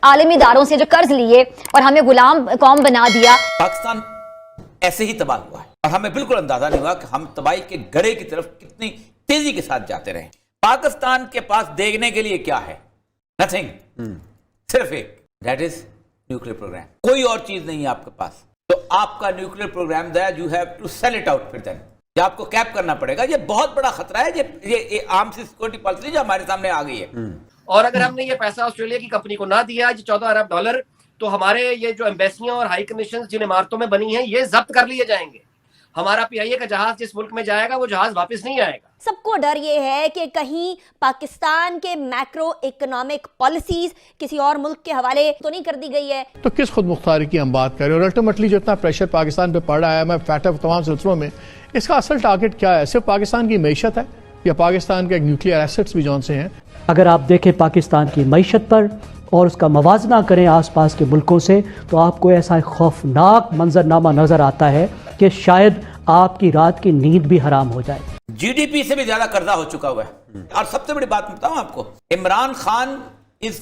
आलमी इदारों से जो कर्ज लिए और हमें गुलाम कौम बना दिया। पाकिस्तान ऐसे ही तबाह हुआ है और हमें बिल्कुल अंदाजा नहीं हुआ कि हम तबाही के गड़े की तरफ कितनी तेजी के साथ जाते रहे। पाकिस्तान के पास देखने के लिए क्या है? नथिंग, सिर्फ एक, दैट इज न्यूक्लियर प्रोग्राम। कोई और चीज नहीं है आपके पास। तो आपका nuclear programme that you have to sell it out, फिर देन ये आपको कैप करना पड़ेगा। ये बहुत बड़ा खतरा है। ये आर्म्स सिक्योरिटी पॉलिसी जो हमारे सामने आ गई है। और अगर हमने ये पैसा ऑस्ट्रेलिया की कंपनी को ना दिया, जो $14 अरब, तो हमारे ये जो एम्बेसियां और हाई कमीशन जिन इमारतों में बनी हैं ये जब्त कर लिए जाएंगे। हमारा पीआईए का जहाज जिस मुल्क में जाएगा वो जहाज वापस नहीं आएगा। सबको डर ये है कि कहीं पाकिस्तान के मैक्रो इकोनॉमिक पॉलिसीज किसी और मुल्क के हवाले तो नहीं कर दी गई है। तो किस खुद मुख्तारी की हम बात करें और अल्टीमेटली जो इतना प्रेशर पाकिस्तान पे पड़ रहा है, मैं फैटफ तमाम सिलसिलों में, इसका असल टारगेट क्या है? सिर्फ पाकिस्तान की मईशत है या पाकिस्तान के न्यूक्लियर एसेट्स भी जौन से हैं? अगर आप देखें पाकिस्तान की मईशत पर और उसका मवाजना करें आसपास के मुल्कों से, तो आपको ऐसा खौफनाक मंजरनामा नजर आता है कि शायद आपकी रात की नींद भी हराम हो जाए। जीडीपी से भी ज्यादा कर्जा हो चुका हुआ है। और सबसे बड़ी बात बताऊं आपको, Imran Khan is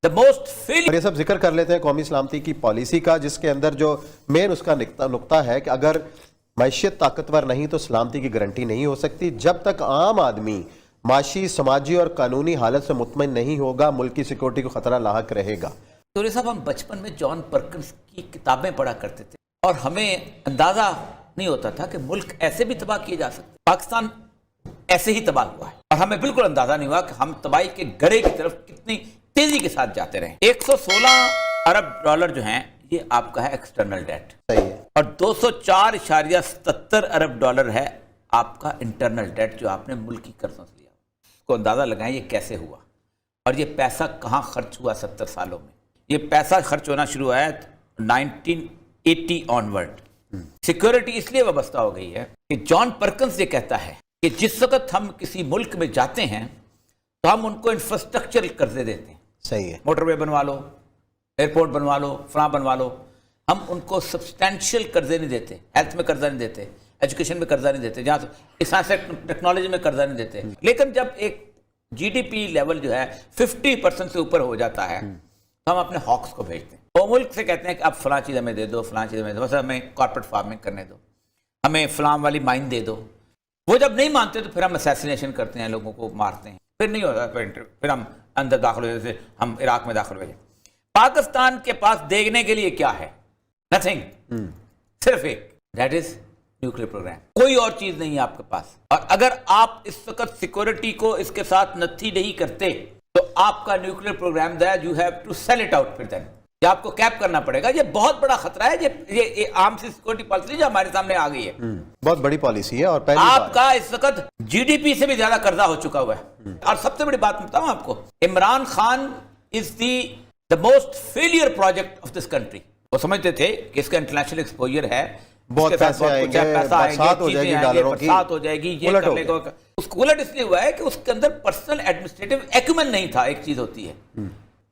the most failure. ये सब जिक्र कर लेते हैं कौमी सलामती की पॉलिसी का, जिसके अंदर जो मेन उसका नुक्ता है कि अगर मैशियत ताकतवर नहीं तो सलामती की गारंटी नहीं हो सकती। जब तक आम आदमी माशी, समाजी और कानूनी हालत से मुतमईन नहीं होगा, मुल्क की सिक्योरिटी को खतरा लाहक रहेगा। तो ये सब हम बचपन में जॉन परकिंस की किताबें पढ़ा करते थे और हमें अंदाजा नहीं होता था कि मुल्क ऐसे भी तबाह किए जा सकते। पाकिस्तान ऐसे ही तबाह हुआ है और हमें बिल्कुल अंदाजा नहीं हुआ कि हम तबाही के गड़े की तरफ कितनी तेजी के साथ जाते रहे। $116 अरब जो हैं ये आपका है एक्सटर्नल डेट, सही है, और 204.77 अरब है आपका इंटरनल डेट जो आपने मुल्की कर्जों से लिया। को अंदाजा लगाएं ये कैसे हुआ और ये पैसा कहाँ खर्च हुआ। 70 सालों में ये पैसा खर्च होना शुरू हुआ है 1980 ऑनवर्ड। सिक्योरिटी इसलिए वाबस्ता हो गई है कि जॉन परकिंस ये कहता है कि जिस वक्त हम किसी मुल्क में जाते हैं तो हम उनको इंफ्रास्ट्रक्चरल कर्जे देते हैं। सही है, मोटरवे बनवा लो, एयरपोर्ट बनवा लो, फलां बनवा लो। हम उनको सब्सटैंशियल कर्जे नहीं देते, हेल्थ में कर्जा नहीं देते, एजुकेशन में कर्जा नहीं देते, जहाँ साइंस टेक्नोलॉजी में कर्जा नहीं देते। लेकिन जब एक जीडीपी लेवल जो है 50% से ऊपर हो जाता है तो हम अपने हॉक्स को भेजते हैं। वो मुल्क से कहते हैं कि अब फलां चीज़ हमें दे दो, फलां चीज़ हमें दो, बस हमें कॉर्पोरेट फार्मिंग करने दो, हमें फलां वाली माइन दे दो। वो जब नहीं मानते तो फिर हम असैसिनेशन करते हैं, लोगों को मारते हैं, फिर नहीं होता, फिर हम अंदर दाखिल हो, जैसे हम इराक में दाखिल हुए। पाकिस्तान के पास देखने के लिए क्या है? नथिंग, सिर्फ एक, दैट इज न्यूक्लियर प्रोग्राम। कोई और चीज नहीं है आपके पास। और अगर आप इस वक्त सिक्योरिटी को इसके साथ नथी नहीं करते तो आपका nuclear programme that you have to sell it out, फिर देन ये आपको कैप करना पड़ेगा। ये बहुत बड़ा खतरा है। ये आर्म्स सिक्योरिटी पॉलिसी जो हमारे सामने आ गई है, बहुत बड़ी पॉलिसी है। और पहली आपका इस वक्त जीडीपी से भी ज्यादा कर्जा हो चुका हुआ है। और सबसे बड़ी बात बताऊं आपको, Imran Khan is the most failure project of this country. वो समझते थे कि इसका इंटरनेशनल एक्सपोजर है, बहुत पैसे आएंगे, बरसात हो जाएगी, डॉलरों की बरसात हो जाएगी, ये करने को। उसको उलट इसलिए हुआ है कि उसके अंदर पर्सनल एडमिनिस्ट्रेटिव एक्यूमेन नहीं था। एक चीज होती है,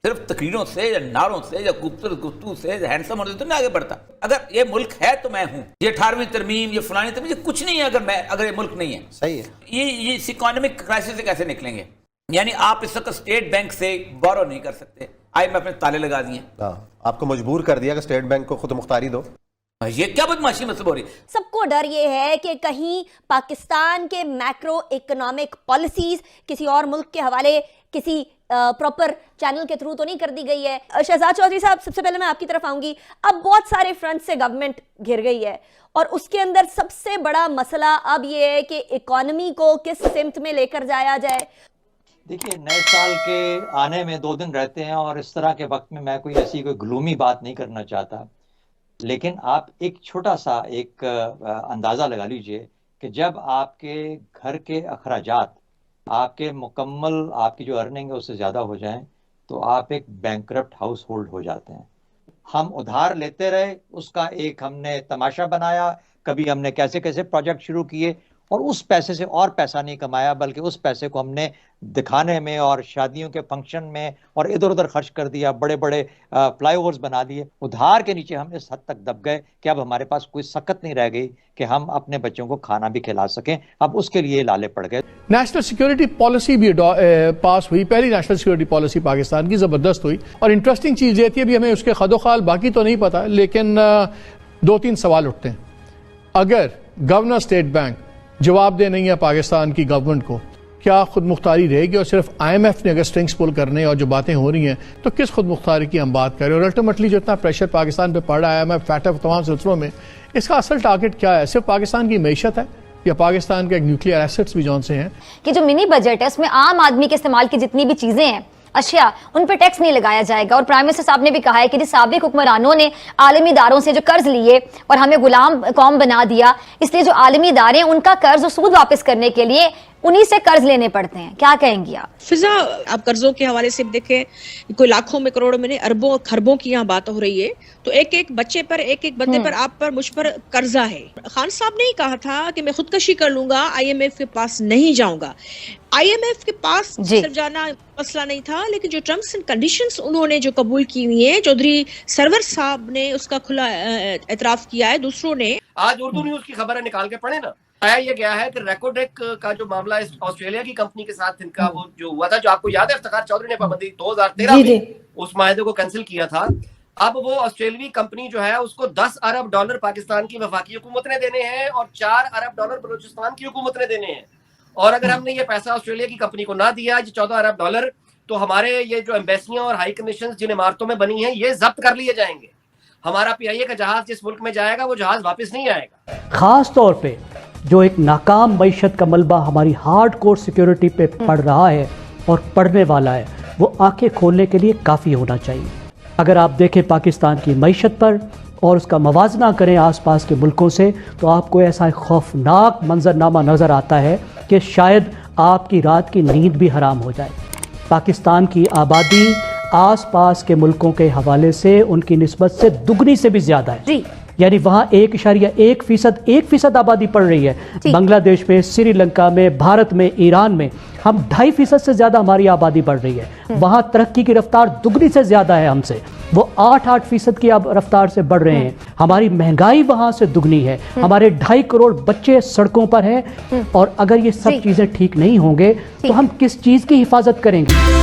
सिर्फ तकरीरों से या नारों से या गुफ्तगू से हैंडसम होने से तो नहीं आगे बढ़ता। अगर ये मुल्क है तो मैं हूं, ये 18वीं तरमीम, ये फलानी तरमीम, ये कुछ नहीं है अगर ये मुल्क नहीं है। सही है। ये इस इकोनॉमिक क्राइसिस से कैसे निकलेंगे? यानी आप इस वक्त स्टेट बैंक से बोरो नहीं कर सकते। IMF ने ताले लगा दिए, आपको मजबूर कर दिया कि स्टेट बैंक को खुद मुख्तारी दो। ये क्या बदमाशी मतलब हो रही? सबको डर ये है कि कहीं पाकिस्तान के मैक्रो इकोनॉमिक पॉलिसीज किसी और मुल्क के हवाले किसी प्रॉपर चैनल के थ्रू तो नहीं कर दी गई है। शहजाद चौधरी साहब, सबसे पहले मैं आपकी तरफ आऊंगी। अब बहुत सारे फ्रंट से गवर्नमेंट घिर गई है और उसके अंदर सबसे बड़ा मसला अब ये है कि इकोनॉमी को किस सिमत में लेकर जाया जाए। देखिए, नए साल के आने में 2 दिन रहते हैं और इस तरह के वक्त में मैं कोई ग्लूमी बात नहीं करना चाहता, लेकिन आप एक छोटा सा एक अंदाज़ा लगा लीजिए कि जब आपके घर के अखराजात आपके मुकम्मल आपकी जो अर्निंग है उससे ज़्यादा हो जाएं तो आप एक बैंकरप्ट हाउस होल्ड हो जाते हैं। हम उधार लेते रहे, उसका एक हमने तमाशा बनाया, कभी हमने कैसे कैसे प्रोजेक्ट शुरू किए اور اس پیسے سے اور پیسہ نہیں کمایا، بلکہ اس پیسے کو ہم نے دکھانے میں اور شادیوں کے فنکشن میں اور ادھر ادھر خرچ کر دیا، بڑے بڑے فلائی اوورز بنا دیے، ادھار کے نیچے ہم اس حد تک دب گئے کہ اب ہمارے پاس کوئی سکت نہیں رہ گئی کہ ہم اپنے بچوں کو کھانا بھی کھلا سکیں، اب اس کے لیے لالے پڑ گئے۔ نیشنل سیکیورٹی پالیسی بھی پاس ہوئی، پہلی نیشنل سیکیورٹی پالیسی پاکستان کی زبردست ہوئی، اور انٹرسٹنگ چیز یہ تھی، ابھی ہمیں اس کے خد و خال باقی تو نہیں پتا، لیکن 2-3 سوال اٹھتے ہیں۔ اگر گورنر اسٹیٹ بینک جواب دہ نہیں ہے پاکستان کی گورنمنٹ کو، کیا خود مختاری رہے گی؟ اور صرف آئی ایم ایف نے اگر سٹرنگز پل کرنے اور جو باتیں ہو رہی ہیں تو کس خود مختاری کی ہم بات کریں؟ اور الٹیمیٹلی جو اتنا پریشر پاکستان پہ پڑ رہا ہے آئی ایم ایف فیٹف تمام سلسلوں میں، اس کا اصل ٹارگٹ کیا ہے؟ صرف پاکستان کی معیشت ہے یا پاکستان کے ایک نیوکلیئر ایسٹس بھی جون سے ہیں؟ کہ جو منی بجٹ ہے اس میں عام آدمی کے استعمال کی جتنی بھی چیزیں ہیں، اشیاء، ان پہ ٹیکس نہیں لگایا جائے گا۔ اور پرائم منسٹر صاحب نے بھی کہا ہے کہ جس سابق حکمرانوں نے عالمی اداروں سے جو قرض لیے اور ہمیں غلام قوم بنا دیا، اس لیے جو عالمی ادارے ہیں ان کا قرض و سود واپس کرنے کے لیے انہی سے قرض لینے پڑتے ہیں۔ کیا کہیں گی آپ؟ فضا، آپ قرضوں کے حوالے سے دیکھیں، کوئی لاکھوں میں کروڑوں میں نہیں، اربوں خربوں کی یہاں بات ہو رہی ہے، تو ایک ایک بچے پر، ایک ایک بندے پر، آپ پر، مجھ پر قرضہ ہے۔ خان صاحب نے ہی کہا تھا کہ میں خودکشی کر لوں گا، آئی ایم ایف کے پاس نہیں جاؤں گا۔ آئی ایم ایف کے پاس صرف جانا مسئلہ نہیں تھا، لیکن جو ٹرمز اینڈ کنڈیشنز انہوں نے جو قبول کی ہوئی ہیں، چودھری سرور صاحب نے اس کا کھلا اعتراف کیا ہے، دوسروں نے۔ آج اردو نیوز کی خبریں نکال کے پڑھیں نا، آیا یہ گیا ہے کہ ریکوڈیک کا جو معاملہ آسٹریلیا کی کمپنی کے ساتھ ان کا وہ جو ہوا تھا، جو آپ کو یاد ہے افتخار چودھری نے پابندی 2013 میں اس معاہدے کو کینسل کیا تھا، اب وہ آسٹریلوی کمپنی جو ہے اس کو $10 ارب پاکستان کی وفاقی حکومت نے دینے ہیں اور $4 ارب بلوچستان کی حکومت نے دینے ہیں۔ اور اگر ہم نے یہ پیسہ آسٹریلیا کی کمپنی کو نہ دیا، یہ $14 ارب، تو ہمارے یہ جو ایمبیسیاں اور ہائی کمیشنز جن عمارتوں میں بنی ہیں یہ ضبط کر لیے جائیں گے۔ ہمارا PIA کا جہاز جس ملک میں جائے گا وہ جہاز واپس نہیں آئے گا۔ خاص طور پہ جو ایک ناکام معیشت کا ملبہ ہماری ہارڈ کور سیکیورٹی پہ پڑ رہا ہے اور پڑنے والا ہے، وہ آنکھیں کھولنے کے لیے کافی ہونا چاہیے۔ اگر آپ دیکھیں پاکستان کی معیشت پر اور اس کا موازنہ کریں آس پاس کے ملکوں سے، تو آپ کو ایسا خوفناک منظرنامہ نظر آتا ہے کہ شاید آپ کی رات کی نیند بھی حرام ہو جائے۔ پاکستان کی آبادی آس پاس کے ملکوں کے حوالے سے ان کی نسبت سے دگنی سے بھی زیادہ ہے، یعنی وہاں 1.1% آبادی پڑ رہی ہے۔ بنگلہ دیش میں، سری لنکا میں، بھارت میں، ایران میں ہم 2.5% سے زیادہ ہماری آبادی بڑھ رہی ہے۔ وہاں ترقی کی رفتار دگنی سے زیادہ ہے ہم سے، وہ 8% کی رفتار سے بڑھ رہے ہیں۔ ہماری مہنگائی وہاں سے دگنی ہے، ہمارے 2.5 کروڑ بچے سڑکوں پر ہیں، اور اگر یہ سب چیزیں ٹھیک نہیں ہوں گے تو ہم کس چیز کی حفاظت کریں گے؟